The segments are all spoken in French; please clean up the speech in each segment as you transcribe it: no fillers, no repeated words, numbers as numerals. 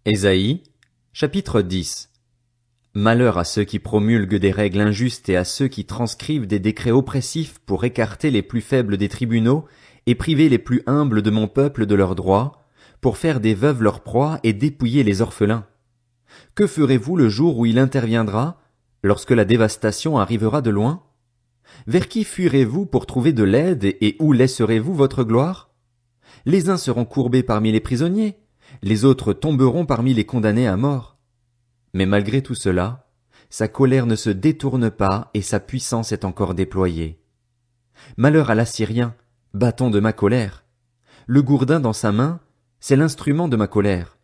Ésaïe, chapitre 10. Malheur à ceux qui promulguent des règles injustes et à ceux qui transcrivent des décrets oppressifs pour écarter les plus faibles des tribunaux et priver les plus humbles de mon peuple de leurs droits, pour faire des veuves leur proie et dépouiller les orphelins. Que ferez-vous le jour où il interviendra, lorsque la dévastation arrivera de loin? Vers qui fuirez-vous pour trouver de l'aide et où laisserez-vous votre gloire? Les uns seront courbés parmi les prisonniers, les autres tomberont parmi les condamnés à mort. Mais malgré tout cela, sa colère ne se détourne pas et sa puissance est encore déployée. Malheur à l'Assyrien, bâton de ma colère. Le gourdin dans sa main, c'est l'instrument de ma colère.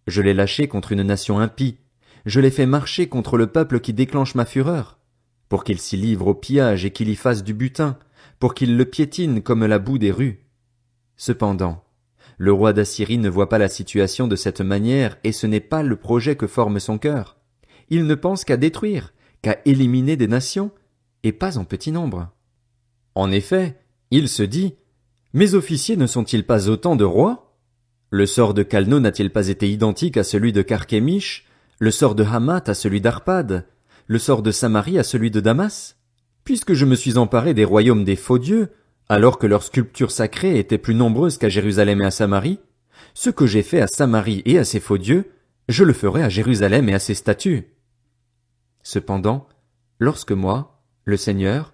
Je l'ai lâché contre une nation impie, je l'ai fait marcher contre le peuple qui déclenche ma fureur, pour qu'il s'y livre au pillage et qu'il y fasse du butin, pour qu'il le piétine comme la boue des rues. Cependant, le roi d'Assyrie ne voit pas la situation de cette manière et ce n'est pas le projet que forme son cœur. Il ne pense qu'à détruire, qu'à éliminer des nations, et pas en petit nombre. En effet, il se dit, mes officiers ne sont-ils pas autant de rois? Le sort de Calno n'a-t-il pas été identique à celui de Carchemish, le sort de Hamath à celui d'Arpad, le sort de Samarie à celui de Damas? Puisque je me suis emparé des royaumes des faux dieux, alors que leurs sculptures sacrées étaient plus nombreuses qu'à Jérusalem et à Samarie, ce que j'ai fait à Samarie et à ses faux dieux, je le ferai à Jérusalem et à ses statues. Cependant, lorsque moi, le Seigneur,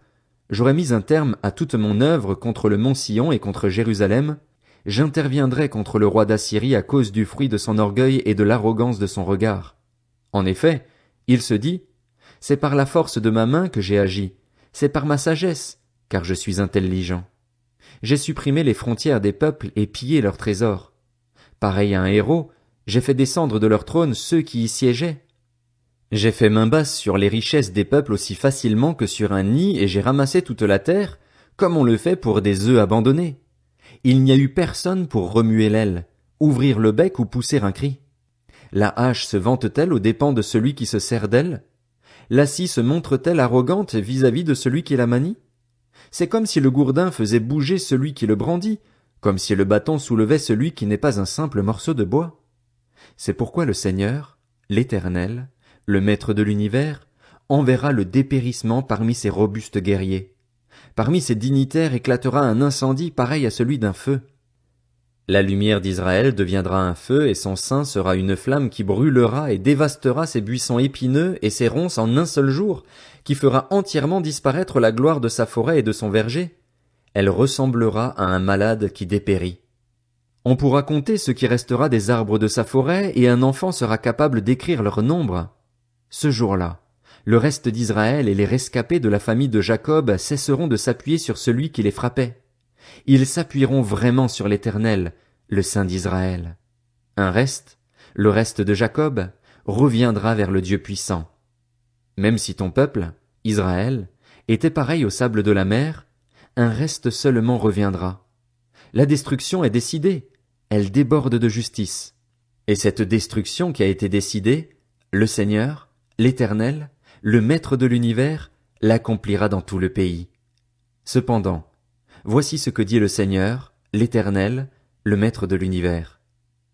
j'aurai mis un terme à toute mon œuvre contre le mont Sion et contre Jérusalem, j'interviendrai contre le roi d'Assyrie à cause du fruit de son orgueil et de l'arrogance de son regard. En effet, il se dit, c'est par la force de ma main que j'ai agi, c'est par ma sagesse, car je suis intelligent. J'ai supprimé les frontières des peuples et pillé leurs trésors. Pareil à un héros, j'ai fait descendre de leur trône ceux qui y siégeaient. J'ai fait main basse sur les richesses des peuples aussi facilement que sur un nid et j'ai ramassé toute la terre, comme on le fait pour des œufs abandonnés. Il n'y a eu personne pour remuer l'aile, ouvrir le bec ou pousser un cri. La hache se vante-t-elle aux dépens de celui qui se sert d'elle? La scie se montre-t-elle arrogante vis-à-vis de celui qui la manie? C'est comme si le gourdin faisait bouger celui qui le brandit, comme si le bâton soulevait celui qui n'est pas un simple morceau de bois. C'est pourquoi le Seigneur, l'Éternel, le Maître de l'univers, enverra le dépérissement parmi ses robustes guerriers. Parmi ses dignitaires éclatera un incendie pareil à celui d'un feu. La lumière d'Israël deviendra un feu et son sein sera une flamme qui brûlera et dévastera ses buissons épineux et ses ronces en un seul jour, qui fera entièrement disparaître la gloire de sa forêt et de son verger. Elle ressemblera à un malade qui dépérit. On pourra compter ce qui restera des arbres de sa forêt et un enfant sera capable d'écrire leur nombre. Ce jour-là, le reste d'Israël et les rescapés de la famille de Jacob cesseront de s'appuyer sur celui qui les frappait. Ils s'appuieront vraiment sur l'Éternel, le Saint d'Israël. Un reste, le reste de Jacob, reviendra vers le Dieu puissant. Même si ton peuple, Israël, était pareil au sable de la mer, un reste seulement reviendra. La destruction est décidée, elle déborde de justice. Et cette destruction qui a été décidée, le Seigneur, l'Éternel, le Maître de l'univers, l'accomplira dans tout le pays. Cependant, voici ce que dit le Seigneur, l'Éternel, le Maître de l'univers.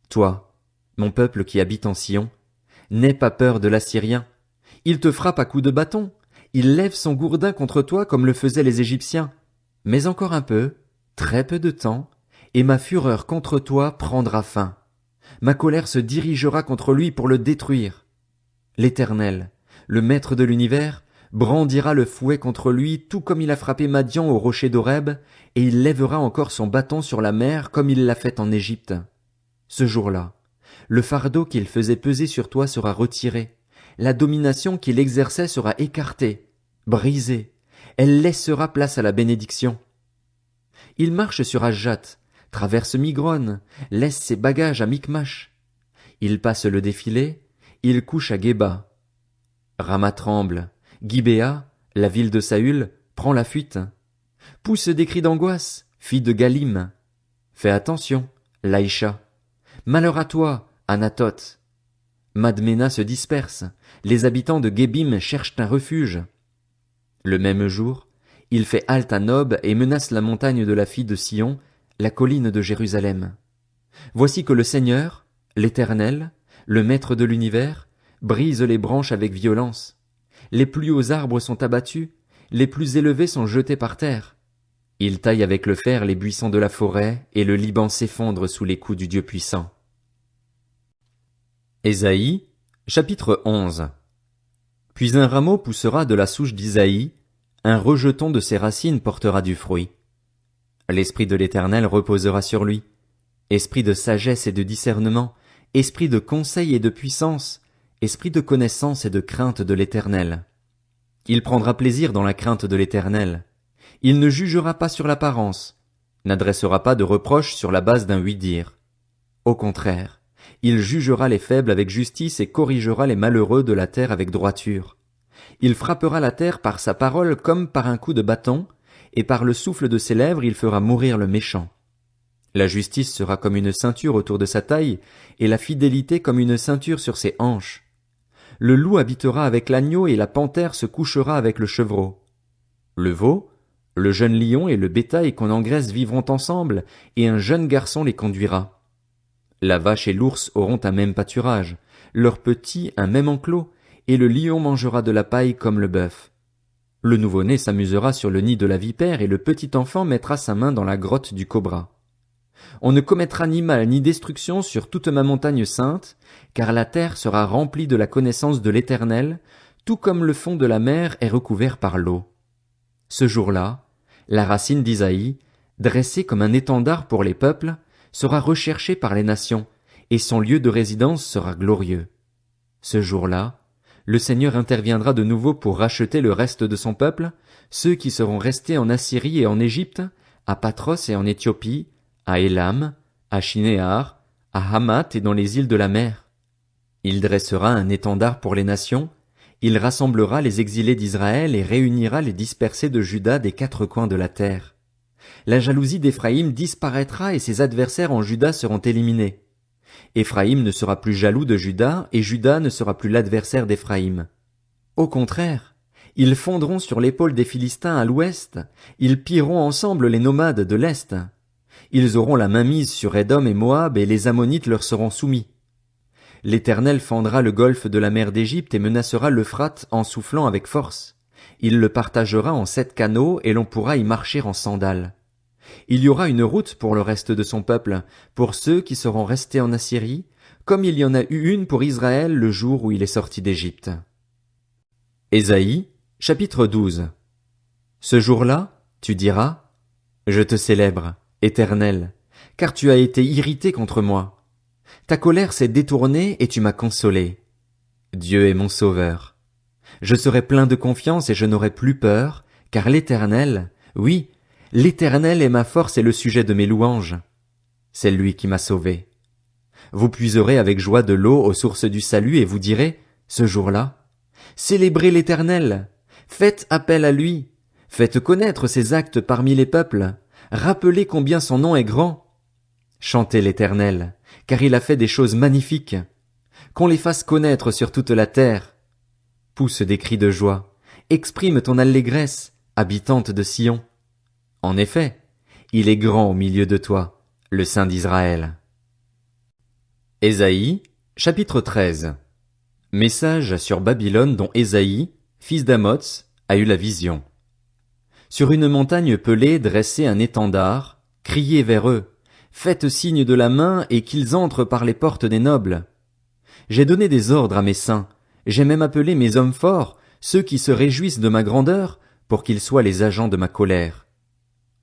Toi, mon peuple qui habite en Sion, n'aie pas peur de l'Assyrien. Il te frappe à coups de bâton. Il lève son gourdin contre toi comme le faisaient les Égyptiens. Mais encore un peu, très peu de temps, et ma fureur contre toi prendra fin. Ma colère se dirigera contre lui pour le détruire. L'Éternel, le Maître de l'univers, brandira le fouet contre lui tout comme il a frappé Madian au rocher d'Horeb, et il lèvera encore son bâton sur la mer comme il l'a fait en Égypte. Ce jour-là, le fardeau qu'il faisait peser sur toi sera retiré, la domination qu'il exerçait sera écartée, brisée, elle laissera place à la bénédiction. Il marche sur Ajjat, traverse Migron, laisse ses bagages à Micmash. Il passe le défilé, il couche à Geba. Rama tremble, Gibéa, la ville de Saül, prend la fuite. Pousse des cris d'angoisse, fille de Galim. Fais attention, Laïcha. Malheur à toi, Anatoth. Madmena se disperse, les habitants de Gébim cherchent un refuge. Le même jour, il fait halte à Nob et menace la montagne de la fille de Sion, la colline de Jérusalem. Voici que le Seigneur, l'Éternel, le maître de l'univers, brise les branches avec violence. Les plus hauts arbres sont abattus, les plus élevés sont jetés par terre. Il taille avec le fer les buissons de la forêt, et le Liban s'effondre sous les coups du Dieu puissant. Ésaïe, chapitre 11. Puis un rameau poussera de la souche d'Isaïe, un rejeton de ses racines portera du fruit. L'esprit de l'Éternel reposera sur lui, esprit de sagesse et de discernement, esprit de conseil et de puissance, esprit de connaissance et de crainte de l'Éternel. Il prendra plaisir dans la crainte de l'Éternel. Il ne jugera pas sur l'apparence, n'adressera pas de reproches sur la base d'un oui-dire. Au contraire, il jugera les faibles avec justice et corrigera les malheureux de la terre avec droiture. Il frappera la terre par sa parole comme par un coup de bâton, et par le souffle de ses lèvres il fera mourir le méchant. La justice sera comme une ceinture autour de sa taille, et la fidélité comme une ceinture sur ses hanches. Le loup habitera avec l'agneau et la panthère se couchera avec le chevreau. Le veau, le jeune lion et le bétail qu'on engraisse vivront ensemble, et un jeune garçon les conduira. La vache et l'ours auront un même pâturage, leurs petits un même enclos, et le lion mangera de la paille comme le bœuf. Le nouveau-né s'amusera sur le nid de la vipère et le petit enfant mettra sa main dans la grotte du cobra. On ne commettra ni mal ni destruction sur toute ma montagne sainte, car la terre sera remplie de la connaissance de l'Éternel, tout comme le fond de la mer est recouvert par l'eau. Ce jour-là, la racine d'Isaïe, dressée comme un étendard pour les peuples, sera recherchée par les nations, et son lieu de résidence sera glorieux. Ce jour-là, le Seigneur interviendra de nouveau pour racheter le reste de son peuple, ceux qui seront restés en Assyrie et en Égypte, à Patros et en Éthiopie, à Élam, à Shinéar, à Hamath et dans les îles de la mer. Il dressera un étendard pour les nations, il rassemblera les exilés d'Israël et réunira les dispersés de Juda des quatre coins de la terre. La jalousie d'Éphraïm disparaîtra et ses adversaires en Juda seront éliminés. Éphraïm ne sera plus jaloux de Juda et Juda ne sera plus l'adversaire d'Éphraïm. Au contraire, ils fondront sur l'épaule des Philistins à l'ouest, ils pilleront ensemble les nomades de l'est. Ils auront la main mise sur Édom et Moab et les Ammonites leur seront soumis. L'Éternel fendra le golfe de la mer d'Égypte et menacera l'Euphrate en soufflant avec force. Il le partagera en 7 canaux et l'on pourra y marcher en sandales. Il y aura une route pour le reste de son peuple, pour ceux qui seront restés en Assyrie, comme il y en a eu une pour Israël le jour où il est sorti d'Égypte. Ésaïe, chapitre 12. Ce jour-là, tu diras, je te célèbre, Éternel, car tu as été irrité contre moi. Ta colère s'est détournée et tu m'as consolé. Dieu est mon sauveur. Je serai plein de confiance et je n'aurai plus peur, car l'Éternel, oui, l'Éternel est ma force et le sujet de mes louanges. C'est lui qui m'a sauvé. Vous puiserez avec joie de l'eau aux sources du salut et vous direz, ce jour-là, célébrez l'Éternel, faites appel à lui, faites connaître ses actes parmi les peuples, rappelez combien son nom est grand. Chantez l'Éternel, car il a fait des choses magnifiques. Qu'on les fasse connaître sur toute la terre. Pousse des cris de joie, exprime ton allégresse, habitante de Sion. En effet, il est grand au milieu de toi, le Saint d'Israël. Ésaïe, chapitre 13. Message sur Babylone dont Ésaïe, fils d'Amoz, a eu la vision. Sur une montagne pelée dressez un étendard, criez vers eux, faites signe de la main et qu'ils entrent par les portes des nobles. J'ai donné des ordres à mes saints, j'ai même appelé mes hommes forts, ceux qui se réjouissent de ma grandeur, pour qu'ils soient les agents de ma colère.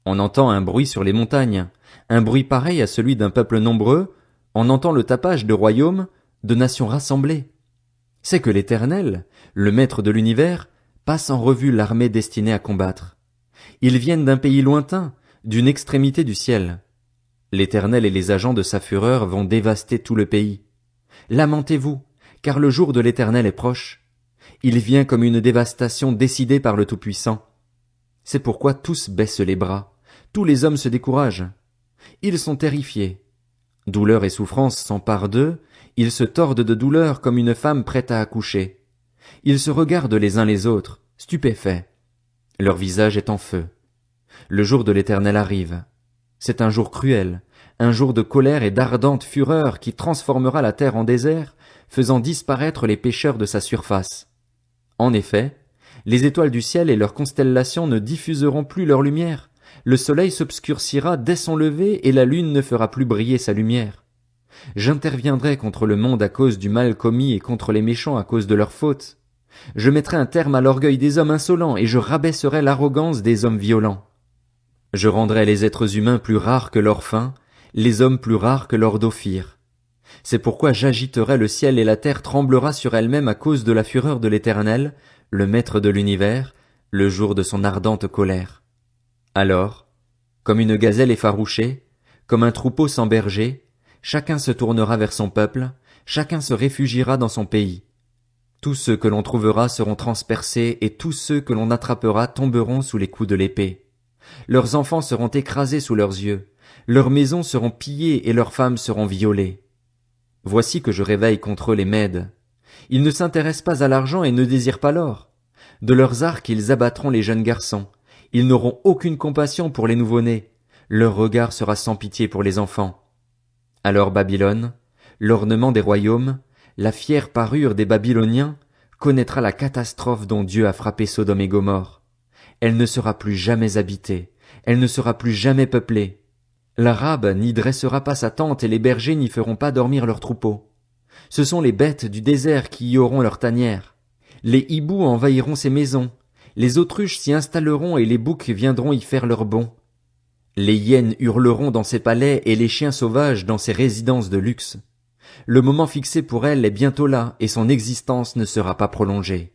On entend un bruit sur les montagnes, un bruit pareil à celui d'un peuple nombreux, on entend le tapage de royaumes, de nations rassemblées. C'est que l'Éternel, le maître de l'univers, passe en revue l'armée destinée à combattre. Ils viennent d'un pays lointain, d'une extrémité du ciel. L'Éternel et les agents de sa fureur vont dévaster tout le pays. Lamentez-vous, car le jour de l'Éternel est proche. Il vient comme une dévastation décidée par le Tout-Puissant. C'est pourquoi tous baissent les bras, tous les hommes se découragent. Ils sont terrifiés. Douleur et souffrance s'emparent d'eux, ils se tordent de douleur comme une femme prête à accoucher. Ils se regardent les uns les autres, stupéfaits. Leur visage est en feu. Le jour de l'Éternel arrive. C'est un jour cruel, un jour de colère et d'ardente fureur qui transformera la terre en désert, faisant disparaître les pécheurs de sa surface. En effet, les étoiles du ciel et leurs constellations ne diffuseront plus leur lumière, le soleil s'obscurcira dès son lever et la lune ne fera plus briller sa lumière. J'interviendrai contre le monde à cause du mal commis et contre les méchants à cause de leurs fautes. Je mettrai un terme à l'orgueil des hommes insolents et je rabaisserai l'arrogance des hommes violents. Je rendrai les êtres humains plus rares que leur faim, les hommes plus rares que leur d'Ophir. C'est pourquoi j'agiterai le ciel et la terre tremblera sur elle-même à cause de la fureur de l'Éternel, le Maître de l'univers, le jour de son ardente colère. Alors, comme une gazelle effarouchée, comme un troupeau sans berger, chacun se tournera vers son peuple, chacun se réfugiera dans son pays. Tous ceux que l'on trouvera seront transpercés et tous ceux que l'on attrapera tomberont sous les coups de l'épée. Leurs enfants seront écrasés sous leurs yeux, leurs maisons seront pillées et leurs femmes seront violées. Voici que je réveille contre eux les Mèdes. Ils ne s'intéressent pas à l'argent et ne désirent pas l'or. De leurs arcs ils abattront les jeunes garçons. Ils n'auront aucune compassion pour les nouveau-nés. Leur regard sera sans pitié pour les enfants. Alors Babylone, l'ornement des royaumes, la fière parure des Babyloniens, connaîtra la catastrophe dont Dieu a frappé Sodome et Gomorrhe. Elle ne sera plus jamais habitée, elle ne sera plus jamais peuplée. L'Arabe n'y dressera pas sa tente et les bergers n'y feront pas dormir leurs troupeaux. Ce sont les bêtes du désert qui y auront leur tanière. Les hiboux envahiront ces maisons, les autruches s'y installeront et les boucs viendront y faire leur bond. Les hyènes hurleront dans ses palais et les chiens sauvages dans ses résidences de luxe. Le moment fixé pour elle est bientôt là et son existence ne sera pas prolongée.